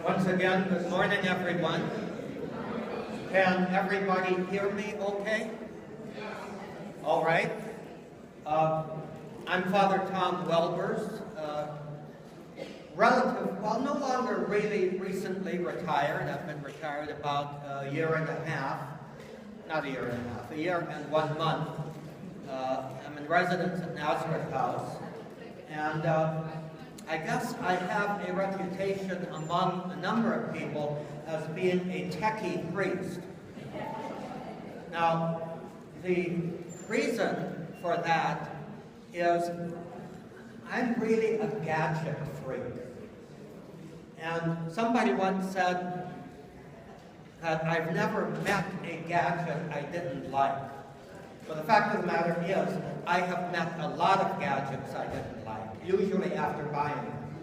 Once again, good morning, everyone. Can everybody hear me okay? All right. I'm Father Tom Welbers, no longer really recently retired. I've been retired about a year and a half. Not a year and a half, a year and 1 month. I'm in residence at Nazareth House, and I guess I have a reputation among a number of people as being a techie priest. Now, the reason for that is I'm really a gadget freak. And somebody once said that I've never met a gadget I didn't like. But the fact of the matter is, I have met a lot of gadgets I didn't like, usually after buying them.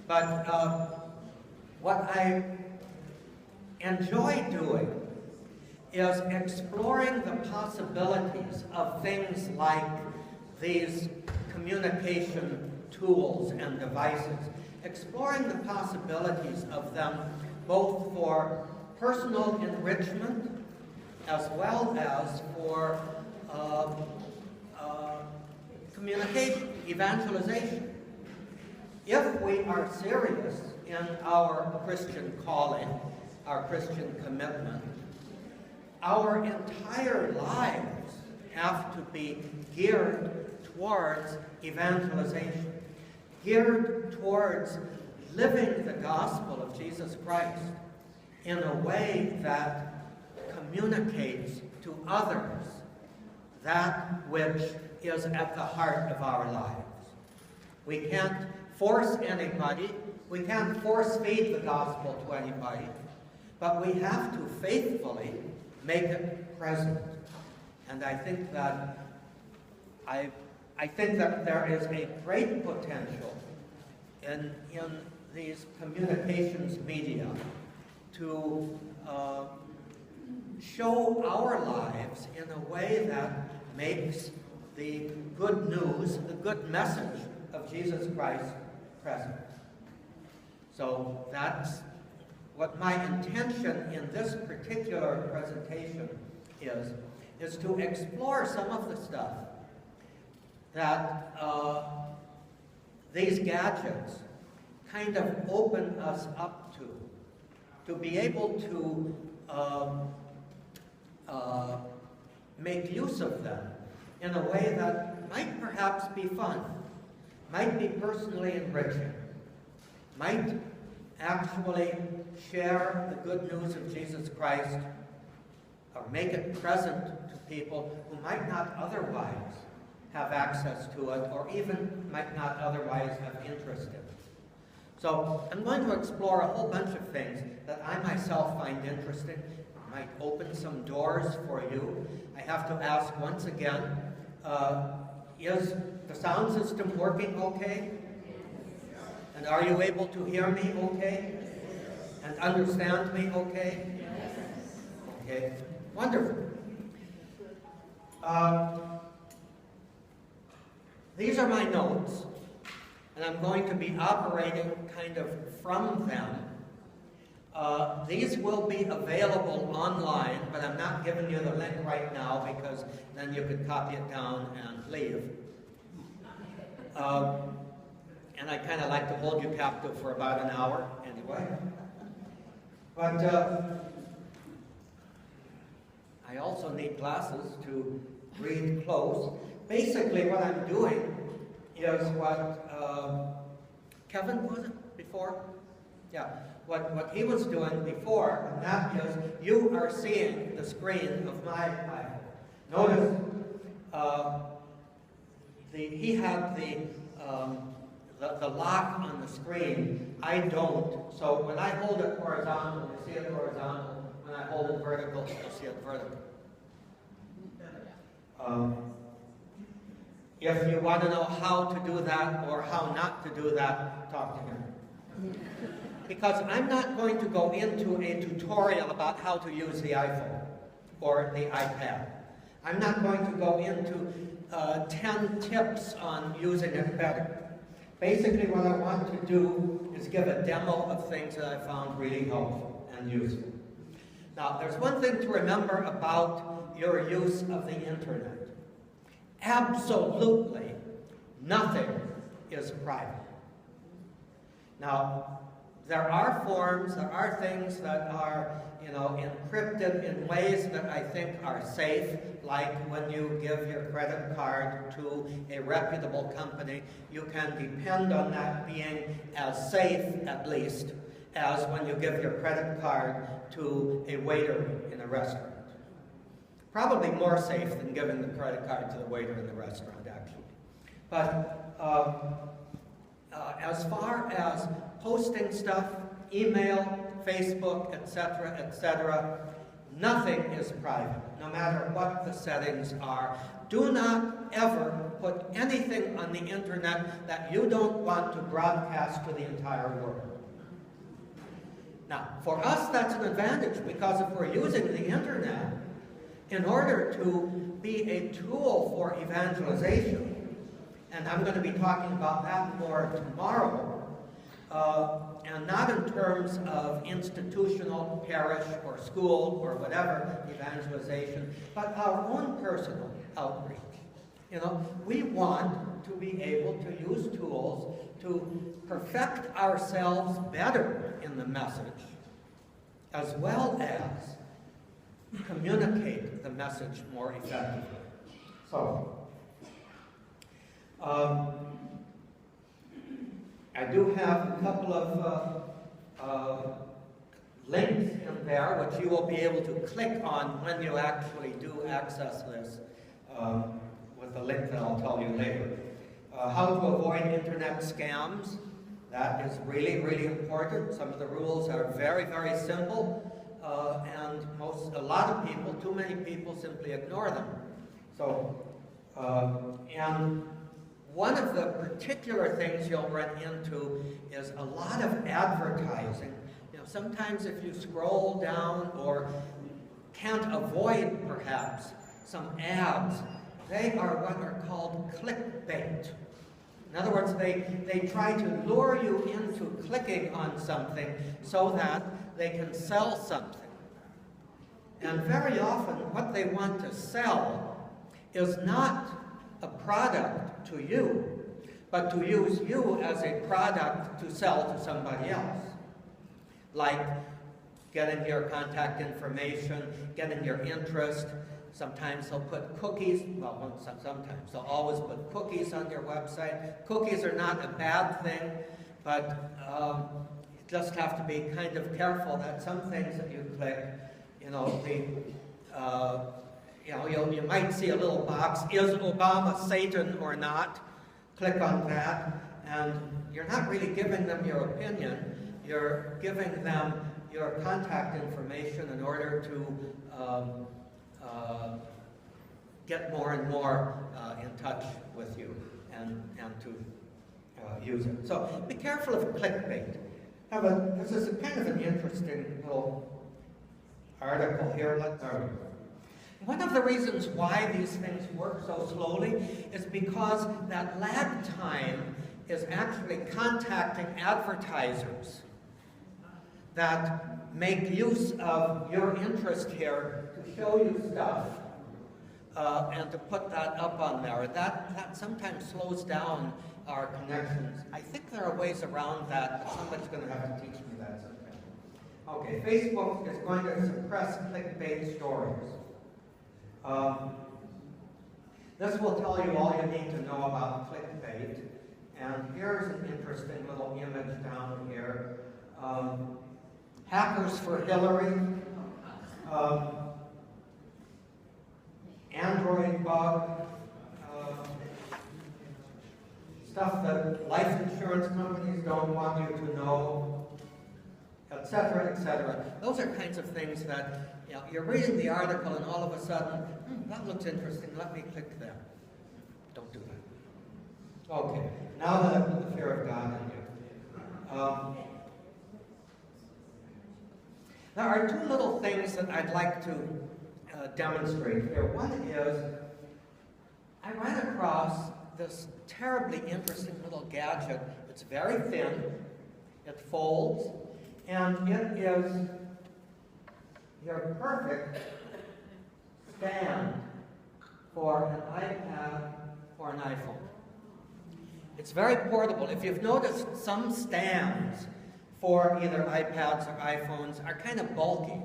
But what I enjoy doing is exploring the possibilities of things like these communication tools and devices, exploring the possibilities of them both for personal enrichment as well as for communication, evangelization. If we are serious in our Christian calling, our Christian commitment, our entire lives have to be geared towards evangelization, geared towards living the gospel of Jesus Christ in a way that communicates to others that which is at the heart of our lives. We can't force anybody, we can't force feed the gospel to anybody, but we have to faithfully make it present. And I think that there is a great potential in these communications media to show our lives in a way that makes the good news, the good message of Jesus Christ present. So that's what my intention in this particular presentation is to explore some of the stuff that these gadgets kind of open us up to be able to make use of them in a way that might perhaps be fun, might be personally enriching, might actually share the good news of Jesus Christ, or make it present to people who might not otherwise have access to it, or even might not otherwise have interest in it. So I'm going to explore a whole bunch of things that I myself find interesting. It might open some doors for you. I have to ask once again, is the sound system working okay? And are you able to hear me okay? And understand me okay? Okay, wonderful. These are my notes, and I'm going to be operating kind of from them. These will be available online, but I'm not giving you the link right now because then you could copy it down and leave. And I kind of like to hold you captive for about an hour anyway. But I also need glasses to read close. Basically what I'm doing is what Kevin, was it before? Yeah, what he was doing before, and that is you are seeing the screen of my iPhone. Notice he had the lock on the screen. I don't. So when I hold it horizontal, you see it horizontal. When I hold it vertical, you'll see it vertical. If you want to know how to do that or how not to do that, talk to him. Because I'm not going to go into a tutorial about how to use the iPhone or the iPad. I'm not going to go into 10 tips on using it better. Basically, what I want to do is give a demo of things that I found really helpful and useful. Now, there's one thing to remember about your use of the internet. Absolutely nothing is private. Now, there are forms, there are things that are, encrypted in ways that I think are safe, like when you give your credit card to a reputable company, you can depend on that being as safe, at least, as when you give your credit card to a waiter in a restaurant. Probably more safe than giving the credit card to the waiter in the restaurant, actually. But as far as posting stuff, email, Facebook, etc., nothing is private, no matter what the settings are. Do not ever put anything on the internet that you don't want to broadcast to the entire world. Now, for us, that's an advantage, because if we're using the internet in order to be a tool for evangelization, and I'm going to be talking about that more tomorrow, and not in terms of institutional, parish, or school, or whatever evangelization, but our own personal outreach. We want to be able to use tools to perfect ourselves better in the message, as well as communicate the message more effectively. So, I do have a couple of links in there, which you will be able to click on when you actually do access this, with the link that I'll tell you later. How to avoid internet scams. That is really, really important. Some of the rules are very, very simple, and a lot of people, too many people, simply ignore them. So, and one of the particular things you'll run into is a lot of advertising. Sometimes if you scroll down or can't avoid, perhaps, some ads, they are what are called clickbait. In other words, they try to lure you into clicking on something so that they can sell something. And very often, what they want to sell is not a product to you, but to use you as a product to sell to somebody else. Like getting your contact information, getting your interest. Sometimes they'll put cookies, well, sometimes they'll always put cookies on your website. Cookies are not a bad thing, but you just have to be kind of careful that some things that you click, you might see a little box, is Obama Satan or not? Click on that, and you're not really giving them your opinion. You're giving them your contact information in order to get more and more in touch with you and to use it. So be careful of clickbait. This is kind of an interesting little article here. One of the reasons why these things work so slowly is because that lag time is actually contacting advertisers that make use of your interest here to show you stuff and to put that up on there. That sometimes slows down our connections. I think there are ways around that, but somebody's going to have to teach me that sometime. Okay, Facebook is going to suppress clickbait stories. This will tell you all you need to know about clickbait. And here's an interesting little image down here. Hackers for Hillary. Android bug. Stuff that life insurance companies don't want you to know, etc., etc. Those are kinds of things that you're reading the article and all of a sudden, that looks interesting, let me click there. Don't do that. Okay, now that I put the fear of God in here. There are two little things that I'd like to demonstrate here. One is, I ran across this terribly interesting little gadget It's very thin, it folds, and it is your perfect stand for an iPad or an iPhone. It's very portable. If you've noticed, some stands for either iPads or iPhones are kind of bulky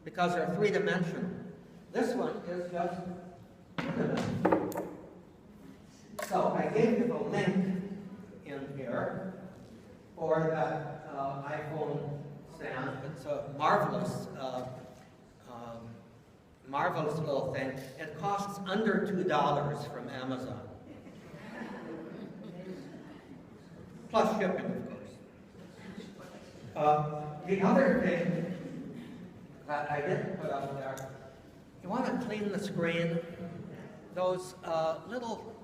because they're three-dimensional. This one is just two-dimensional. So I gave you the link in here for that iPhone stand. It's a marvelous, marvelous little thing. It costs under $2 from Amazon. Plus shipping, of course. The other thing that I didn't put up there, you want to clean the screen. Those little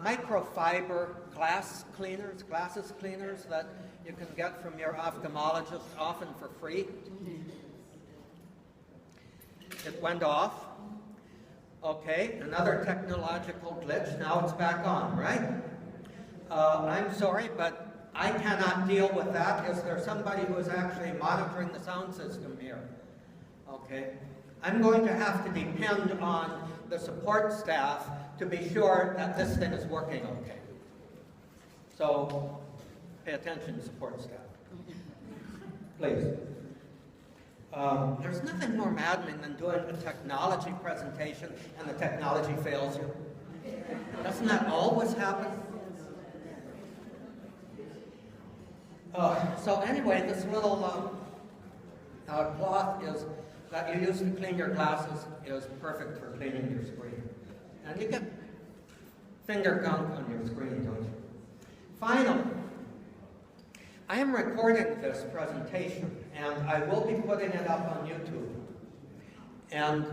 microfiber glasses cleaners that you can get from your ophthalmologist, often for free. It went off. Okay, another technological glitch. Now it's back on, right? I'm sorry, but I cannot deal with that. Is there somebody who is actually monitoring the sound system here? Okay. I'm going to have to depend on the support staff to be sure that this thing is working okay. So, pay attention, support staff. Please. There's nothing more maddening than doing a technology presentation and the technology fails you. Doesn't that always happen? So anyway, this little cloth that you use to clean your glasses is perfect for cleaning your screen. And you get finger gunk on your screen, don't you? Finally, I am recording this presentation, and I will be putting it up on YouTube. And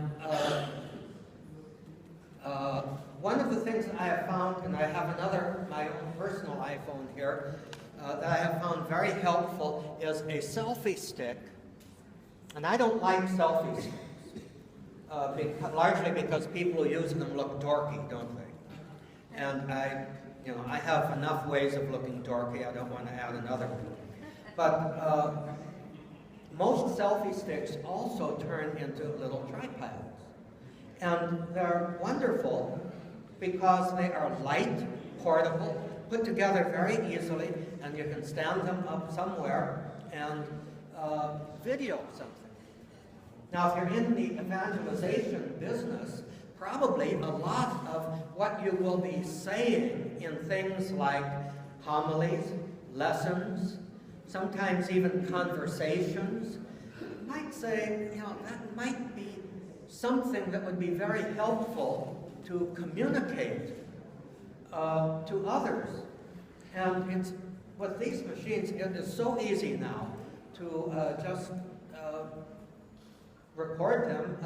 one of the things I have found, and I have my own personal iPhone here, that I have found very helpful is a selfie stick. And I don't like selfie sticks, largely because people who use them look dorky, don't they? And I have enough ways of looking dorky. I don't want to add another one. But most selfie sticks also turn into little tripods. And they're wonderful because they are light, portable, put together very easily, and you can stand them up somewhere and video something. Now, if you're in the evangelization business, probably a lot of what you will be saying in things like homilies, lessons, sometimes even conversations, you might say, that might be something that would be very helpful to communicate to others. And with these machines, it is so easy now to just record them,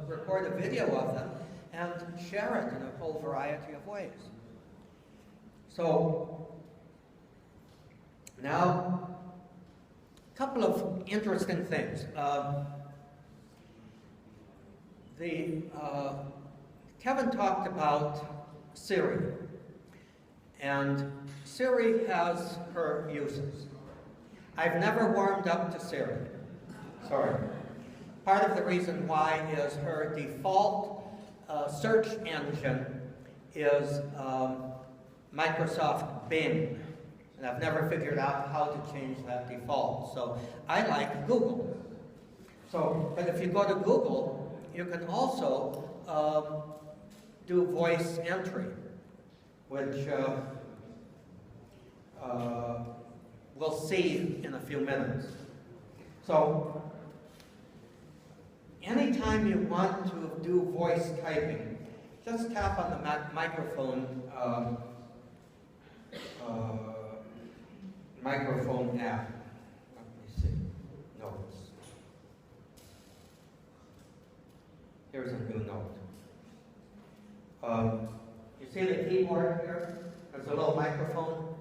record a video of them, and share it in a whole variety of ways. So, now, a couple of interesting things. Kevin talked about Siri, and Siri has her uses. I've never warmed up to Siri. Sorry. Part of the reason why is her default search engine is Microsoft Bing. And I've never figured out how to change that default. So I like Google. But if you go to Google, you can also do voice entry, which we'll see in a few minutes. So anytime you want to do voice typing, just tap on the microphone app. Let me see. Notes. Here's a new note. You see the keyboard here? There's a little microphone.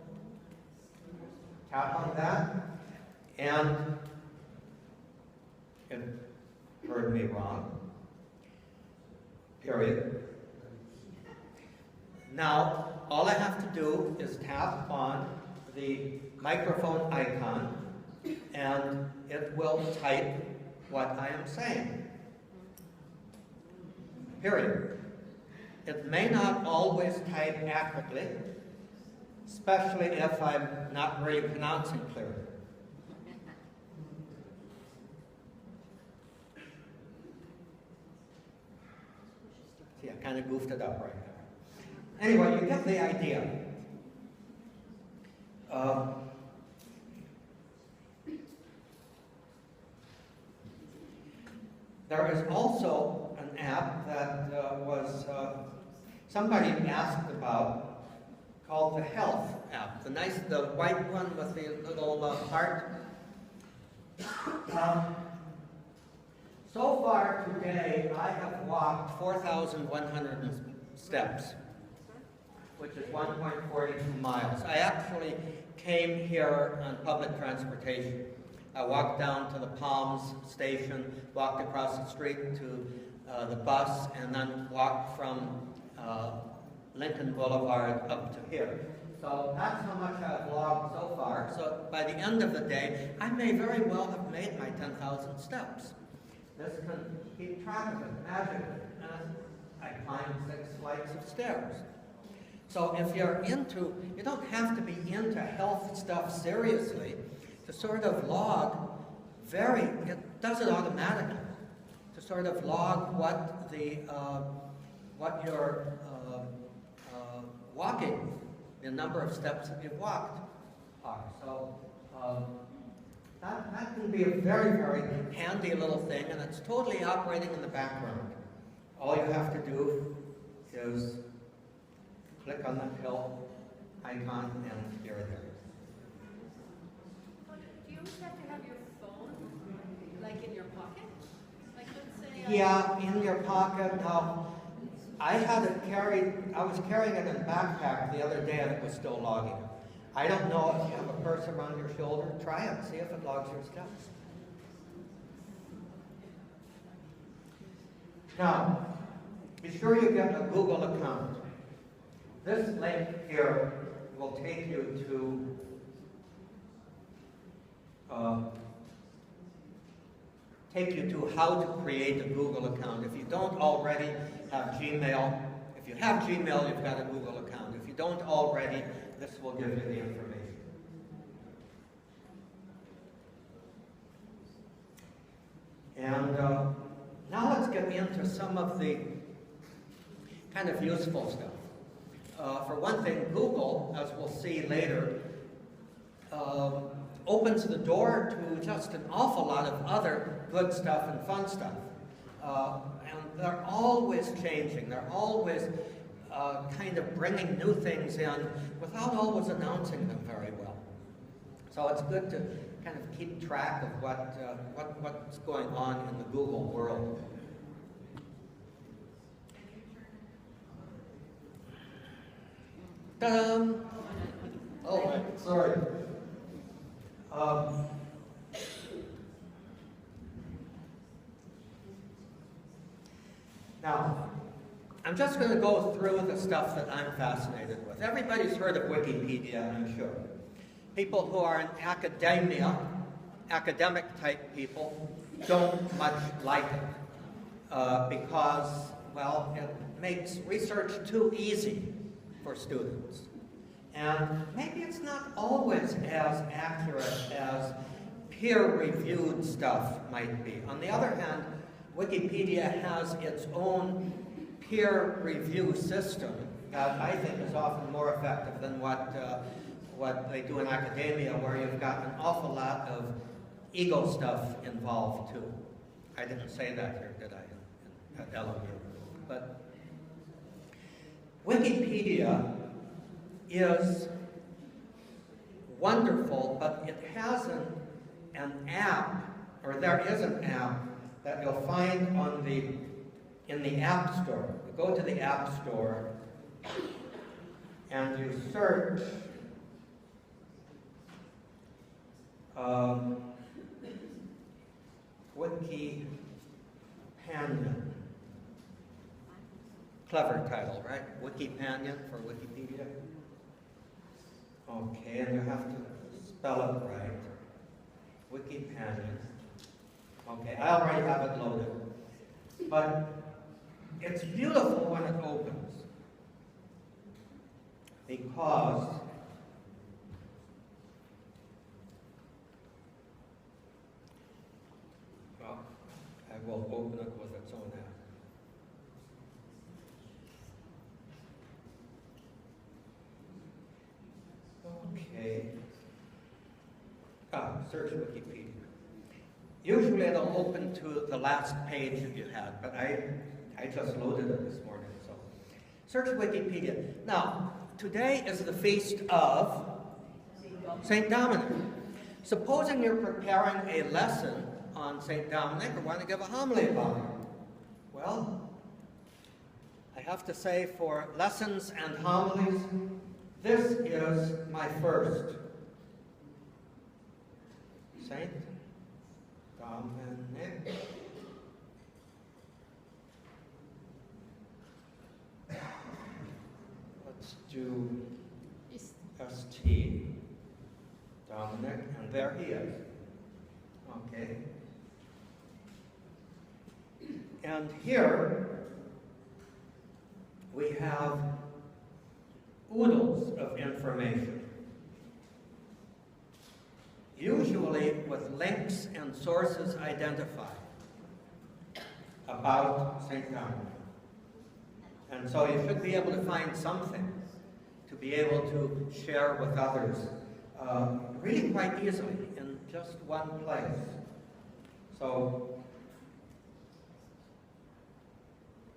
Tap on that, and it heard me wrong. Period. Now, all I have to do is tap on the microphone icon, and it will type what I am saying. Period. It may not always type accurately, especially if I'm not really pronouncing clearly. See, I kind of goofed it up right there. Anyway, you get the idea. There is also an app that somebody asked about, called the Health app. The white one with the little heart. So far today, I have walked 4,100 steps, which is 1.42 miles. I actually came here on public transportation. I walked down to the Palms station, walked across the street to the bus, and then walked from Lincoln Boulevard up to here. So that's how much I've logged so far. So by the end of the day, I may very well have made my 10,000 steps. This can keep track of it magically. And I climbed 6 flights of stairs. So if you're into, you don't have to be into health stuff seriously to sort of log it does it automatically, to sort of log what your walking, the number of steps that you've walked are. So that can be a very, very handy little thing, and it's totally operating in the background. All you have to do is click on the pill icon, and here it is. Do you always have to have your phone, like in your pocket? Like, let's say... Yeah, in your pocket. Now, I was carrying it in a backpack the other day, and it was still logging. I don't know if you have a purse around your shoulder. Try it, see if it logs your steps. Now, be sure you get a Google account. This link here will take you to how to create a Google account. If you don't already have Gmail, if you have Gmail, you've got a Google account. If you don't already, this will give you the information. And now let's get into some of the kind of useful stuff. For one thing, Google, as we'll see later, opens the door to just an awful lot of other good stuff and fun stuff. And they're always changing. They're always kind of bringing new things in without always announcing them very well. So it's good to kind of keep track of what's going on in the Google world. Ta-da! Oh, sorry. Now, I'm just going to go through the stuff that I'm fascinated with. Everybody's heard of Wikipedia, I'm sure. People who are in academia, academic-type people, don't much like it because, well, it makes research too easy for students. And maybe it's not always as accurate as peer-reviewed stuff might be. On the other hand, Wikipedia has its own peer review system that I think is often more effective than what they do in academia, where you've got an awful lot of ego stuff involved too. I didn't say that here, did I, at LMU? But Wikipedia is wonderful, but it has an app, or there is an app that you'll find in the App Store. You go to the App Store and you search Wikipania. Clever title, right? Wikipania for Wikipedia. Okay, and you have to spell it right. Wikipanion. Okay, I already have it loaded. But it's beautiful when it opens, because well, I will open it with its own app. Okay. Search Wikipedia. Usually it'll open to the last page that you had, but I just loaded it this morning, so. Search Wikipedia. Now, today is the feast of St. Dominic. Supposing you're preparing a lesson on St. Dominic or want to give a homily about it. Well, I have to say, for lessons and homilies, this is my first. Saint Dominic. Let's do ST. Dominic, and there he is. Okay. And here we have oodles of information, usually with links and sources identified about St. Dominic. And so you should be able to find something to be able to share with others really quite easily in just one place. So,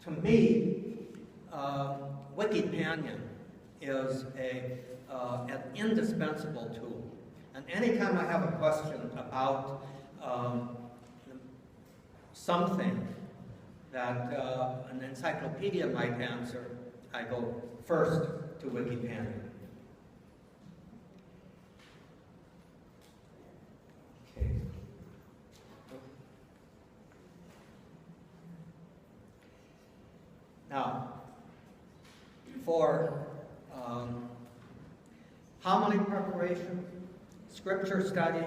to me, Wikipanion is an indispensable tool. And anytime I have a question about something that an encyclopedia might answer, I go first to Wikipanion. Okay. Now, for homily preparation, scripture study,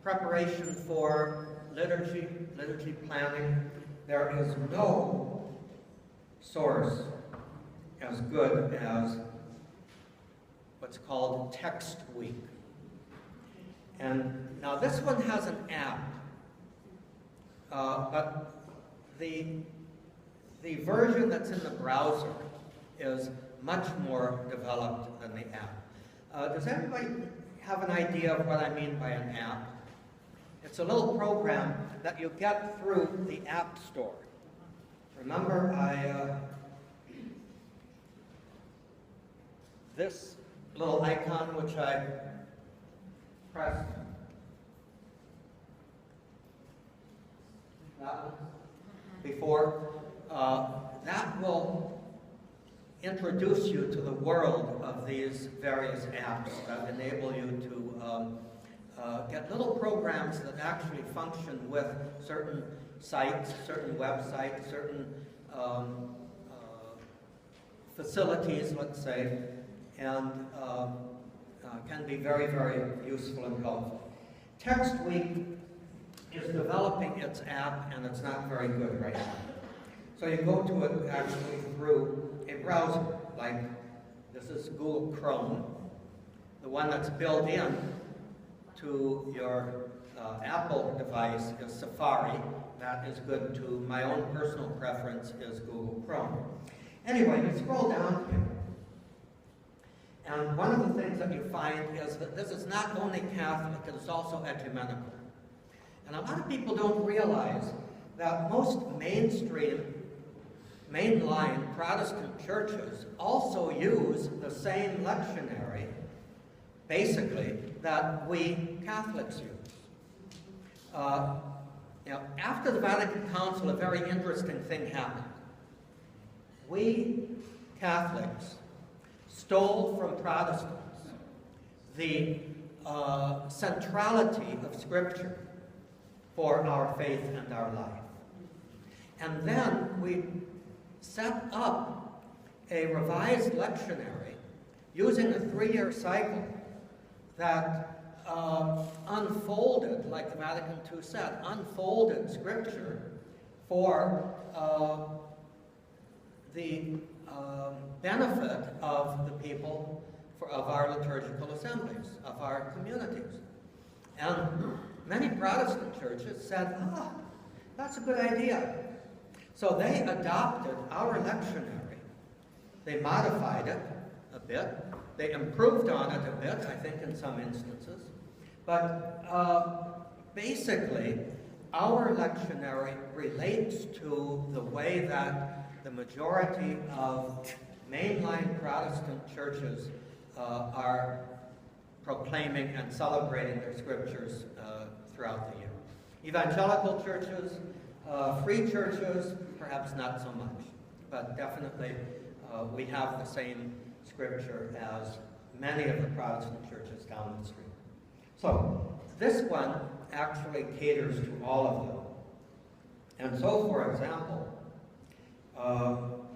preparation for liturgy planning, there is no source as good as what's called Text Week. And now this one has an app, but the version that's in the browser is much more developed than the app. Does everybody have an idea of what I mean by an app? It's a little program that you get through the App Store. Remember, this little icon which I pressed, that one before, that will introduce you to the world of these various apps that enable you to get little programs that actually function with certain sites, certain websites, certain facilities, let's say, and can be very, very useful and helpful. Text Week is developing its app, and it's not very good right now. So you go to it actually through a browser, like this is Google Chrome. The one that's built in to your Apple device is Safari. That is good too. My own personal preference is Google Chrome. Anyway, you scroll down here, and one of the things that you find is that this is not only Catholic, it is also ecumenical. And a lot of people don't realize that most mainline Protestant churches also use the same lectionary, basically, that we Catholics use. After the Vatican Council, a very interesting thing happened. We Catholics stole from Protestants the centrality of Scripture for our faith and our life. And then we set up a revised lectionary using a 3-year cycle that unfolded, like the Vatican II said, unfolded Scripture for the benefit of the people, of our liturgical assemblies, of our communities. And many Protestant churches said, that's a good idea. So they adopted our lectionary. They modified it a bit. They improved on it a bit, I think, in some instances. But basically, our lectionary relates to the way that the majority of mainline Protestant churches are proclaiming and celebrating their scriptures throughout the year. Evangelical churches, free churches, perhaps not so much, but definitely we have the same scripture as many of the Protestant churches down the street. So this one actually caters to all of them. And so, for example,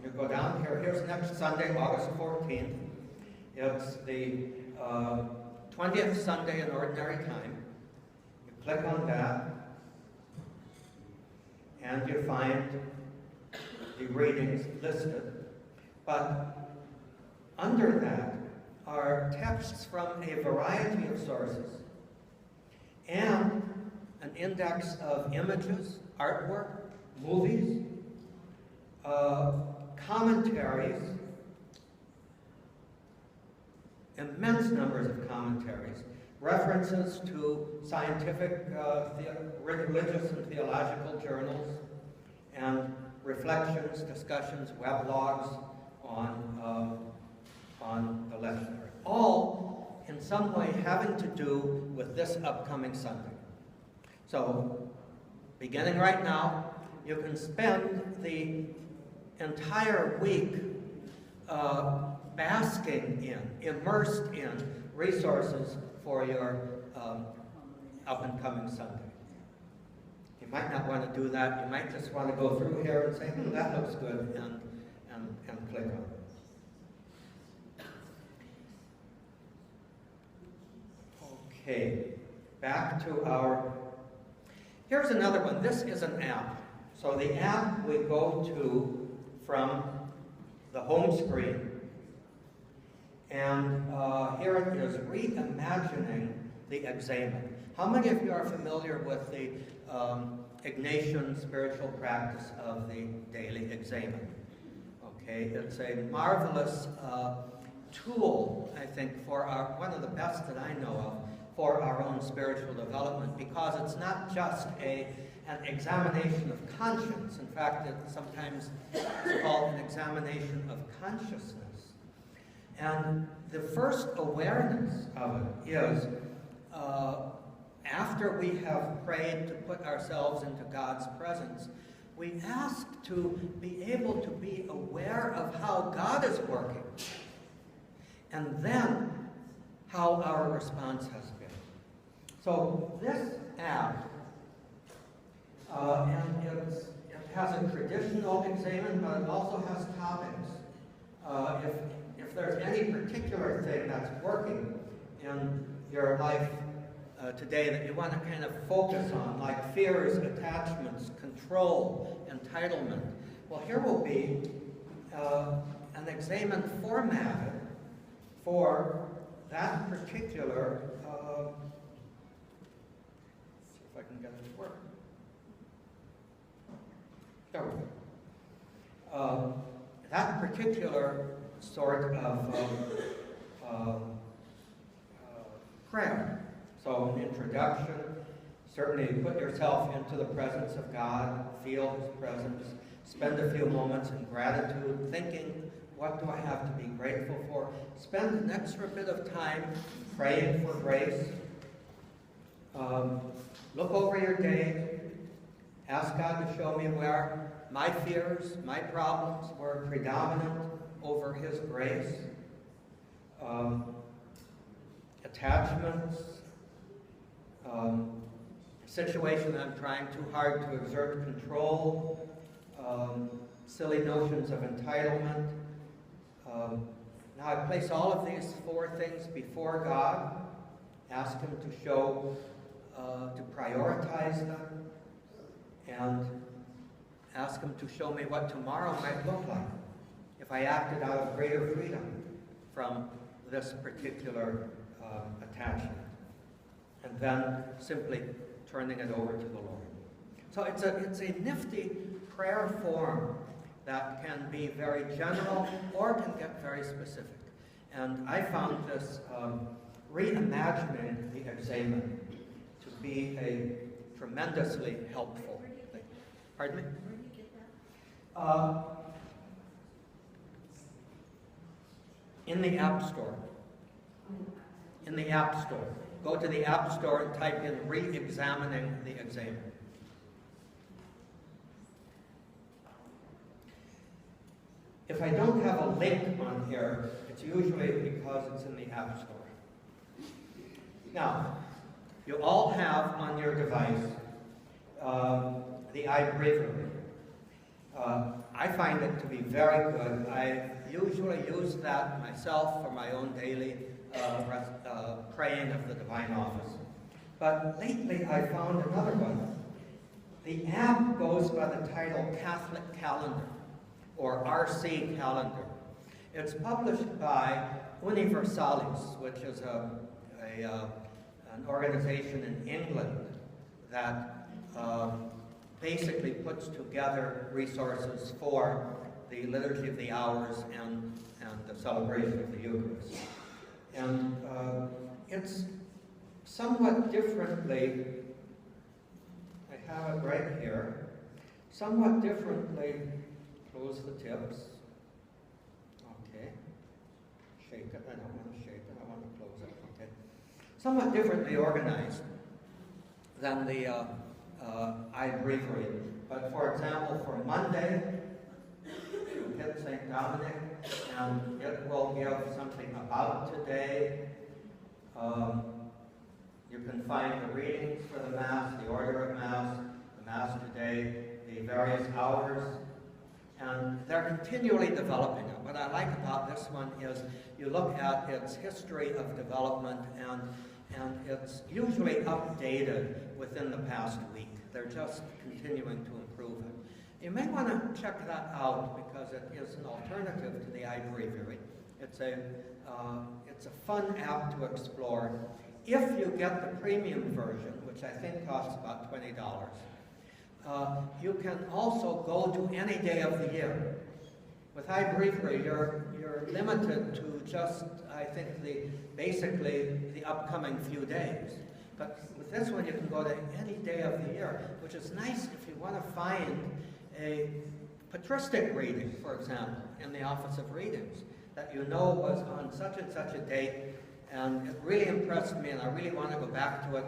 you go down here, here's next Sunday, August 14th. It's the 20th Sunday in Ordinary Time. You click on that, and you find the readings listed. But under that are texts from a variety of sources and an index of images, artwork, movies, commentaries, immense numbers of commentaries, references to scientific, religious and theological journals, and reflections, discussions, weblogs on the lectionary. All in some way having to do with this upcoming Sunday. So, beginning right now, you can spend the entire week basking in, immersed in resources for your up-and-coming Sunday. You might not want to do that. You might just want to go through here and say, that looks good, and click on it. Okay, back to our, here's another one. This is an app. So the app we go to from the home screen. And here it is, reimagining the examen. How many of you are familiar with the Ignatian spiritual practice of the daily examen? Okay, it's a marvelous tool, I think, for one of the best that I know of, for our own spiritual development, because it's not just an examination of conscience. In fact, sometimes it's called an examination of consciousness. And the first awareness of it is, after we have prayed to put ourselves into God's presence, we ask to be able to be aware of how God is working, and then how our response has been. So this app, and it has a traditional examen, but it also has topics. If there's any particular thing that's working in your life today that you want to kind of focus on, like fears, attachments, control, entitlement, well, here will be an examen formatted for that particular, see if I can get it to work. There we go. That particular sort of prayer. So an introduction, certainly put yourself into the presence of God, feel His presence, spend a few moments in gratitude, thinking, what do I have to be grateful for? Spend an extra bit of time praying for grace. Look over your day. Ask God to show me where my fears, my problems were predominant over His grace. Attachments. Situation I'm trying too hard to exert control. Silly notions of entitlement. Now I place all of these four things before God, ask Him to show, to prioritize them, and ask Him to show me what tomorrow might look like if I acted out of greater freedom from this particular attachment. And then simply turning it over to the Lord. So it's a nifty prayer form that can be very general or can get very specific. And I found this reimagining the examen to be a tremendously helpful thing. Pardon me? Where do you get that? In the App Store. In the App Store. Go to the App Store and type in re-examining the examen. If I don't have a link on here, it's usually because it's in the App Store. Now, you all have on your device the iBreviary. I find it to be very good. I usually use that myself for my own daily praying of the Divine Office. But lately I found another one. The app goes by the title Catholic Calendar, or RC Calendar. It's published by Universalis, which is an organization in England that basically puts together resources for the Liturgy of the Hours and the celebration of the Eucharist. And it's somewhat differently, I have it right here, somewhat differently, close the tips. Okay. Shake it, I don't want to shake it, I want to close it, okay. Somewhat differently organized than the iBreviary. But for example, for Monday, you hit St. Dominic, and it will give something about today. You can find the readings for the Mass, the order of Mass, the Mass today, the various hours, and they're continually developing it. What I like about this one is you look at its history of development, and it's usually updated within the past week. They're just continuing to improve it. You may want to check that out because it is an alternative to the iBreviary. It's a fun app to explore. If you get the premium version, which I think costs about $20, you can also go to any day of the year. With iBreviary, you're limited to just, I think, basically the upcoming few days. But with this one, you can go to any day of the year, which is nice if you want to find a patristic reading, for example, in the Office of Readings, that you know was on such and such a date, and it really impressed me, and I really want to go back to it.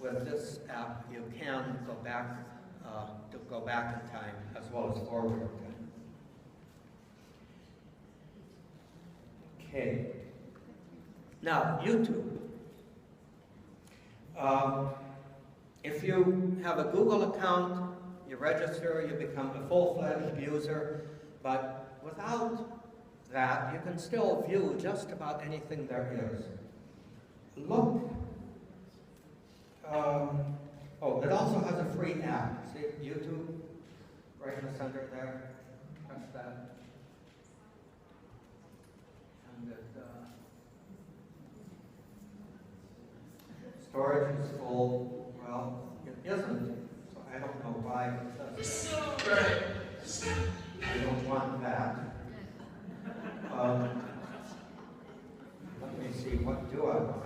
With this app, you can go back in time as well as forward in time. Okay. Now, YouTube. If you have a Google account, you register, you become a full-fledged user, but without that, you can still view just about anything there is. Look, it also has a free app. See YouTube, right in the center there, press that. And storage is full. Well, it isn't, so I don't know why it does that. I don't want that. Let me see, what do I want?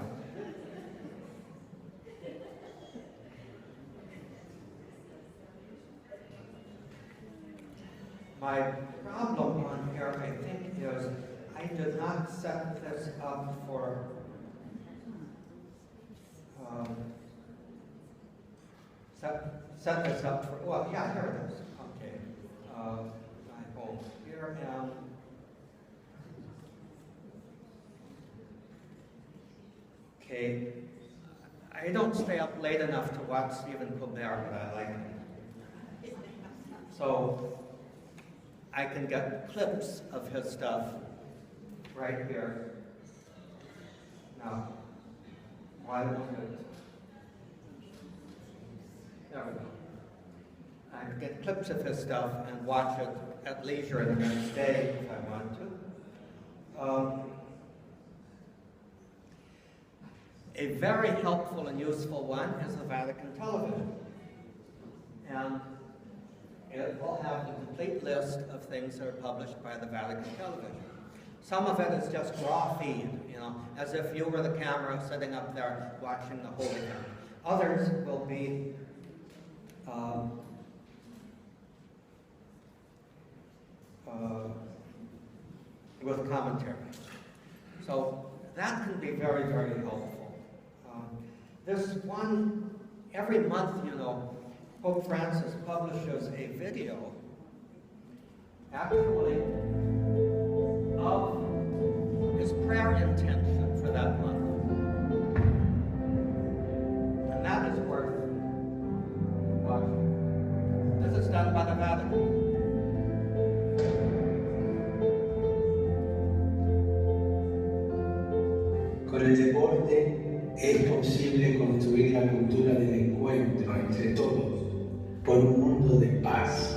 My problem on here, I think, is I did not set this up for set this up for, well, yeah, here it is. Okay. I go here and okay. I don't stay up late enough to watch Stephen Colbert, but I like him. So I can get clips of his stuff right here. Now, why won't it? There we go. I can get clips of his stuff and watch it at leisure the next day if I want to. A very helpful and useful one is the Vatican television. And it will have the complete list of things that are published by the Vatican television. Some of it is just raw feed, as if you were the camera sitting up there watching the whole event. Others will be with commentary. So that can be very, very helpful. This one, every month, Pope Francis publishes a video, actually, of his prayer intention for that month. And that is worth watching. This is done by the Vatican. Con el deporte es posible construir la cultura del encuentro entre todos por un mundo de paz.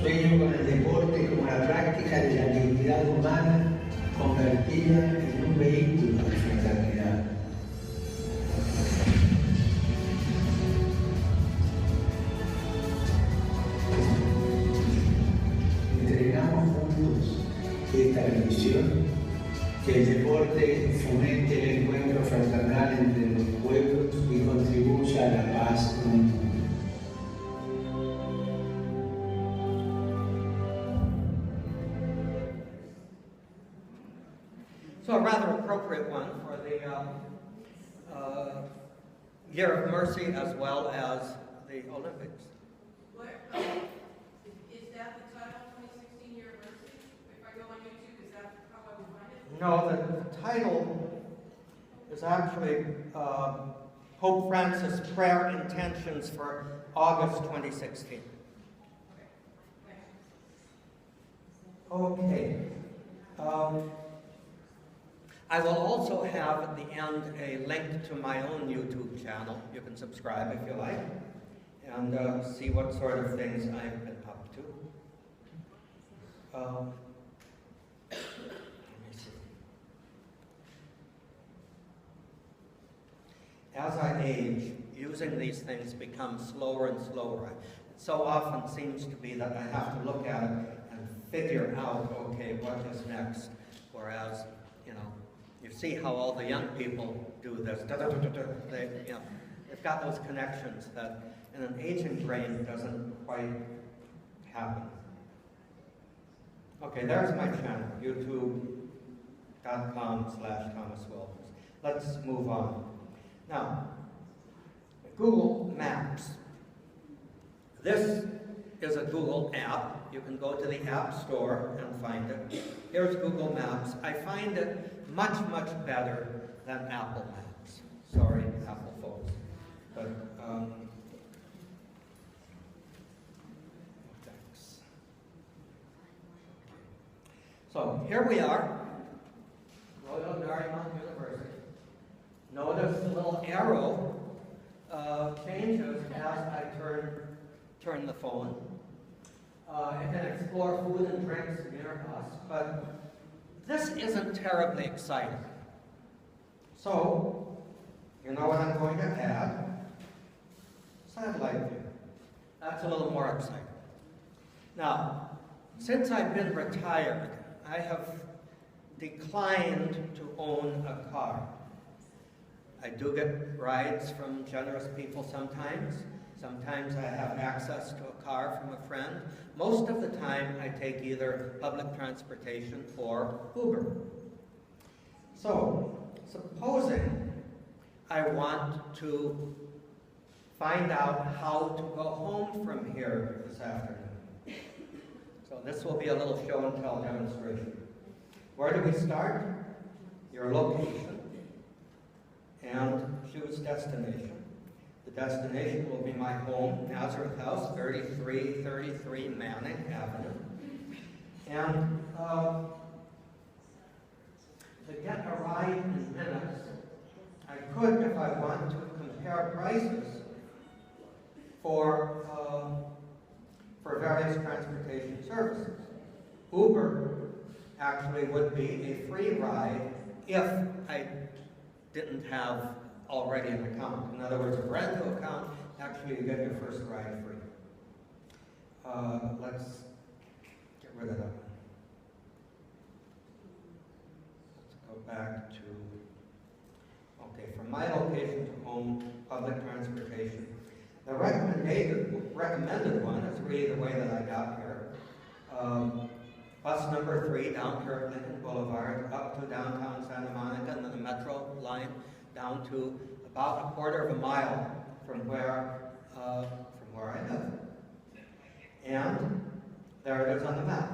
Sueño con el deporte como la práctica de la dignidad humana convertida en un vehículo de fraternidad. Entregamos juntos esta bendición, que el deporte fomente el encuentro fraternal entre los pueblos y contribuya a la paz en el mundo. So a rather appropriate one for the Year of Mercy as well as the Olympics. What, is that the title, 2016 Year of Mercy? If I go on YouTube, is that how I would find it? No, the title is actually Pope Francis' Prayer Intentions for August 2016. Okay. I will also have at the end a link to my own YouTube channel. You can subscribe if you like and see what sort of things I've been up to. Let me see. As I age, using these things becomes slower and slower. It so often seems to be that I have to look at it and figure out, okay, what is next, whereas, you see how all the young people do this. They've got those connections that in an aging brain doesn't quite happen. Okay, there's my channel, youtube.com/ThomasWilkins. Let's move on. Now, Google Maps. This is a Google app. You can go to the App Store and find it. Here's Google Maps. I find it much, much better than Apple Maps. Sorry, Apple folks. But, thanks. So, here we are, Royal Marymount University. Notice the little arrow changes as I turn the phone. It can explore food and drinks near us, but this isn't terribly exciting. So, you know what I'm going to add? Satellite view. That's a little more exciting. Now, since I've been retired, I have declined to own a car. I do get rides from generous people sometimes. Sometimes I have access to a car from a friend. Most of the time, I take either public transportation or Uber. So, supposing I want to find out how to go home from here this afternoon. So this will be a little show and tell demonstration. Where do we start? Your location and choose destination. The destination will be my home, Nazareth House, 3333 Manning Avenue. And to get a ride in minutes, I could, if I want to, compare prices for various transportation services. Uber actually would be a free ride if I didn't have already an account. In other words, a brand new account, actually you get your first ride free. Let's get rid of that one. Let's go back to, okay, from my location to home, public transportation. The recommended one is really the way that I got here. Bus number 3 down Kirkland Boulevard, up to downtown Santa Monica, and then the metro line down to about a quarter of a mile from where I live. And there it is on the map.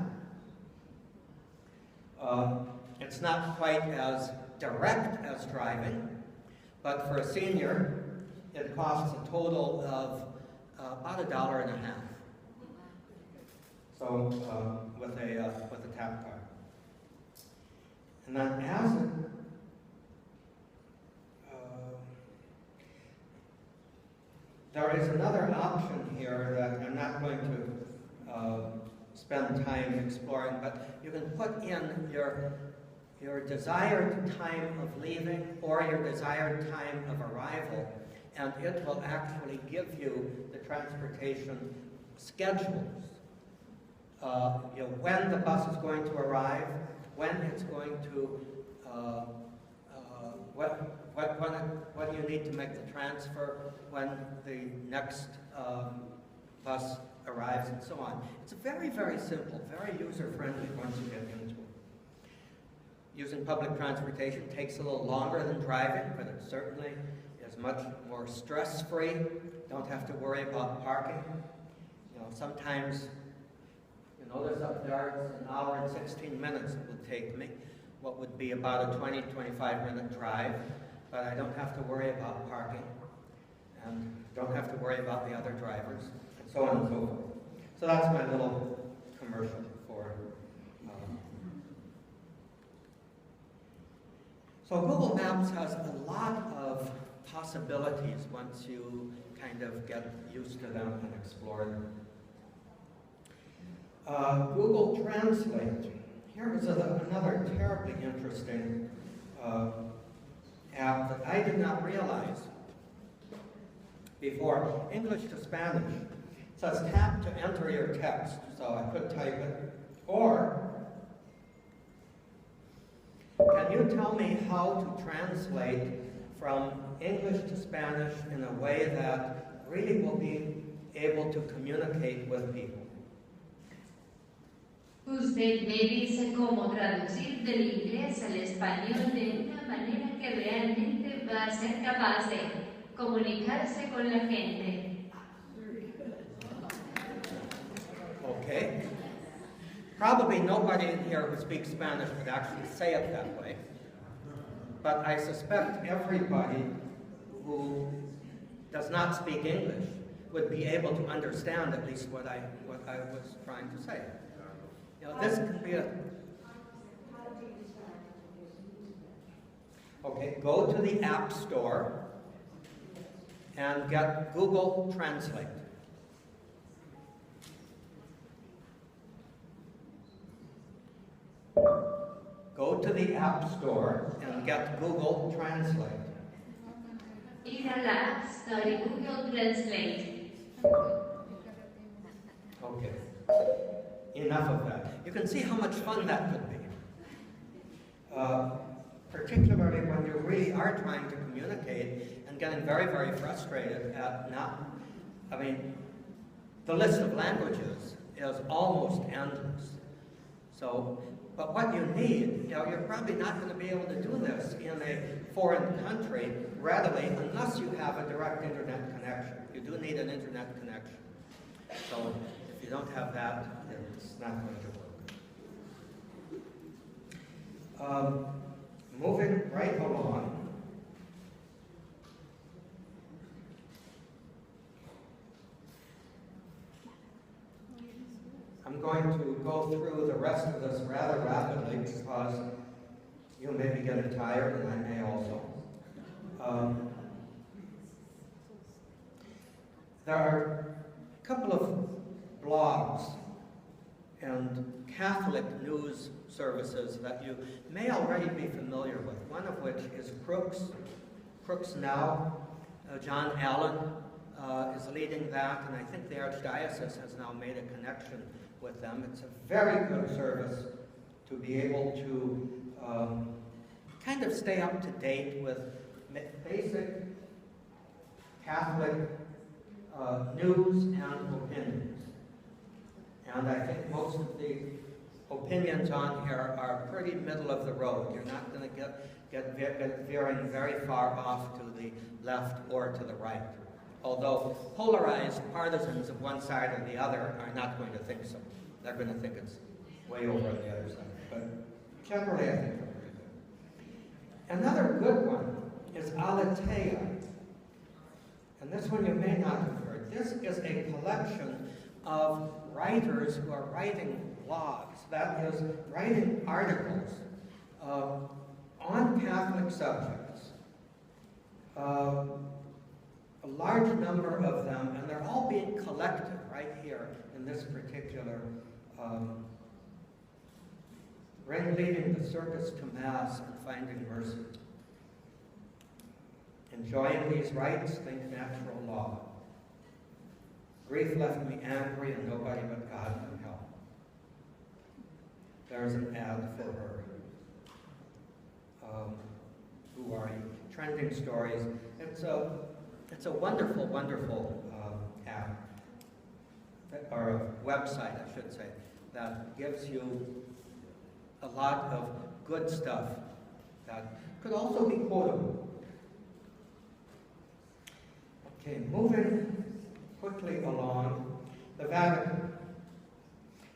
It's not quite as direct as driving, but for a senior, it costs a total of about $1.50. So with a tap card. And then as it there is another option here that I'm not going to spend time exploring, but you can put in your desired time of leaving or your desired time of arrival, and it will actually give you the transportation schedules. When the bus is going to arrive, when it's going to, when you need to make the transfer, when the next bus arrives, and so on. It's very, very simple, very user-friendly once you get into it. Using public transportation takes a little longer than driving, but it certainly is much more stress-free. Don't have to worry about parking. Sometimes, notice up there, it's an hour and 16 minutes it would take me. What would be about a 20, 25-minute drive, but I don't have to worry about parking, and don't have to worry about the other drivers, and so on and so forth. So that's my little commercial for. So Google Maps has a lot of possibilities once you kind of get used to them and explore them. Google Translate. Here is another terribly interesting app that I did not realize before. English to Spanish. It says tap to enter your text, so I could type it. Or, can you tell me how to translate from English to Spanish in a way that really will be able to communicate with people? Usted me dice cómo traducir del inglés al español de una manera que realmente va a ser capaz de comunicarse con la gente. Okay. Probably nobody in here who speaks Spanish would actually say it that way. But I suspect everybody who does not speak English would be able to understand at least what I was trying to say. This can be a... Okay, go to the App Store and get Google Translate. Go to the App Store and get Google Translate. Ir a la App Store y Google Translate. Okay. Enough of that. You can see how much fun that could be. Particularly when you really are trying to communicate and getting very, very frustrated at the list of languages is almost endless. So, but what you need, you're probably not going to be able to do this in a foreign country readily unless you have a direct internet connection. You do need an internet connection. So, if If you don't have that, it's not going to work. Moving right along. I'm going to go through the rest of this rather rapidly because you may be getting tired, and I may also. There are a couple of blogs and Catholic news services that you may already be familiar with, one of which is Crooks Now. John Allen is leading that, and I think the Archdiocese has now made a connection with them. It's a very good service to be able to kind of stay up to date with basic Catholic news and opinions. And I think most of the opinions on here are pretty middle of the road. You're not going to get veering very far off to the left or to the right. Although polarized partisans of one side or the other are not going to think so. They're going to think it's way over on the other side. But generally, I think they're pretty good. Another good one is Aletheia. And this one you may not have heard. This is a collection of writers who are writing blogs, that is, writing articles on Catholic subjects. A large number of them, and they're all being collected right here in this particular leading the circus to Mass and finding mercy. Enjoying these rites, think natural law. Grief left me angry and nobody but God can help. There's an ad for her. Who are you? Trending stories. It's a wonderful, wonderful app, or a website, I should say, that gives you a lot of good stuff that could also be quotable. Okay, moving quickly along, the Vatican.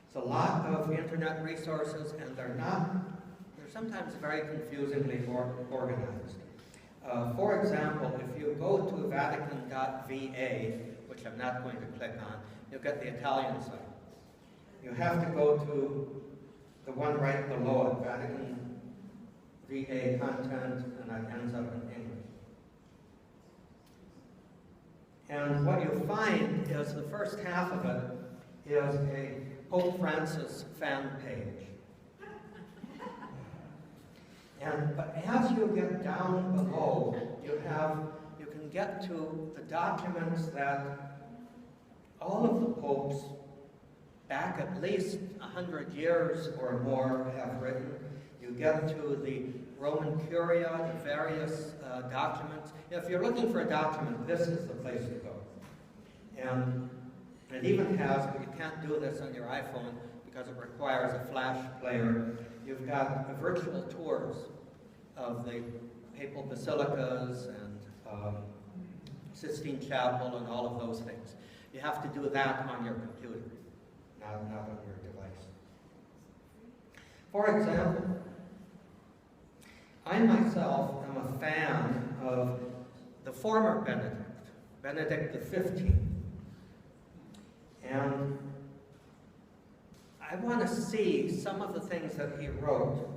It's a lot of internet resources, and they're sometimes very confusingly organized. For example, if you go to Vatican.va, which I'm not going to click on, you'll get the Italian site. You have to go to the one right below it, Vatican VA content, and that ends up in English. And what you find is the first half of it is a Pope Francis fan page. But as you get down below, you can get to the documents that all of the popes back at least 100 years or more have written. You get to the Roman Curia, the various documents. If you're looking for a document, this is the place to go. And it even has, but you can't do this on your iPhone because it requires a flash player. You've got virtual tours of the papal basilicas and Sistine Chapel and all of those things. You have to do that on your computer, not on your device. For example, I myself am a fan of the former Benedict XV. And I want to see some of the things that he wrote.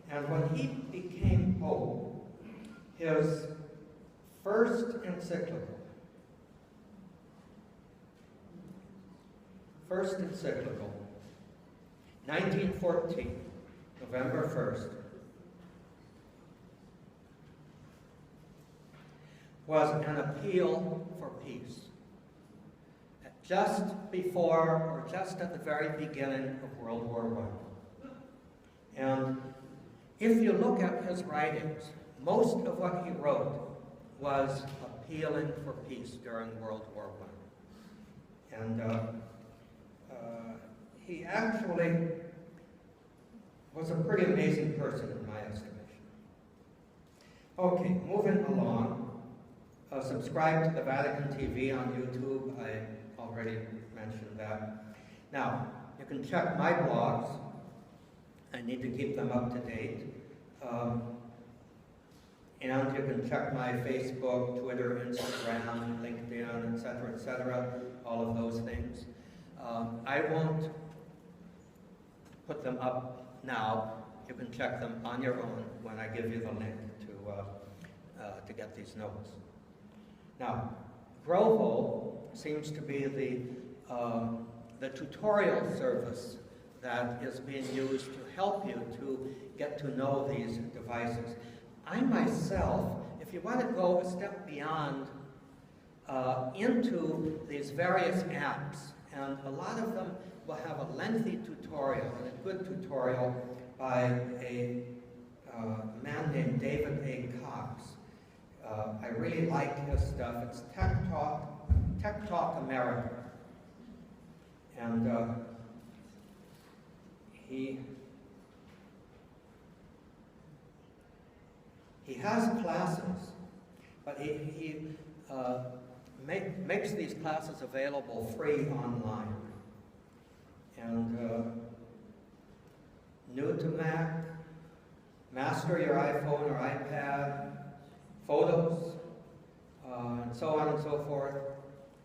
And when he became Pope, his first encyclical, 1914, November 1st, was an appeal for peace. Just before, or just at the very beginning of World War I. And if you look at his writings, most of what he wrote was appealing for peace during World War I. And he actually was a pretty amazing person in my estimation. Okay, moving along. Subscribe to the Vatican TV on YouTube. I already mentioned that. Now, you can check my blogs. I need to keep them up to date. And you can check my Facebook, Twitter, Instagram, LinkedIn, etc., all of those things. I won't put them up now. You can check them on your own when I give you the link to get these notes. Now, Grovo seems to be the tutorial service that is being used to help you to get to know these devices. I myself, if you want to go a step beyond into these various apps, and a lot of them will have a lengthy tutorial, and a good tutorial by a man named David A. Cox. I really like his stuff. It's Tech Talk America. And he has classes, but he makes these classes available free online. And new to Mac, master your iPhone or iPad, photos, and so on and so forth.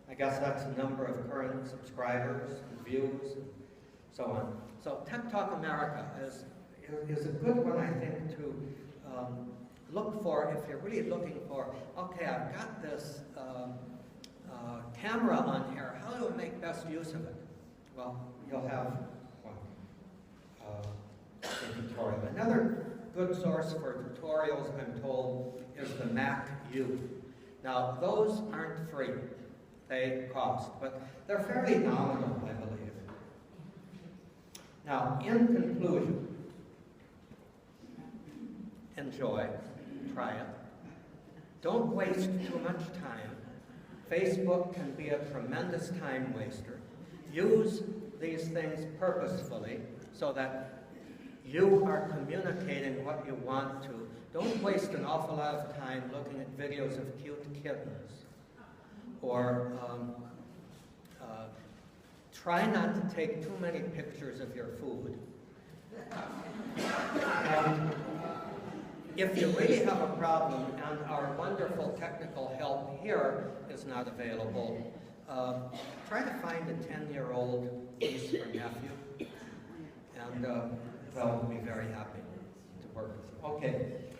I guess that's the number of current subscribers and views, and so on. So Tech Talk America is a good one, I think, to look for if you're really looking for, okay, I've got this camera on here, how do I make best use of it? Well, you'll have a tutorial. Another good source for tutorials, I'm told, is the Mac U. Now, those aren't free. They cost, but they're fairly nominal, I believe. Now, in conclusion, enjoy, try it. Don't waste too much time. Facebook can be a tremendous time waster. Use these things purposefully so that you are communicating what you want to. Don't waste an awful lot of time looking at videos of cute kittens. Or try not to take too many pictures of your food. And if you really have a problem and our wonderful technical help here is not available, try to find a 10-year-old niece or nephew, and they'll be very happy to work with you. Okay.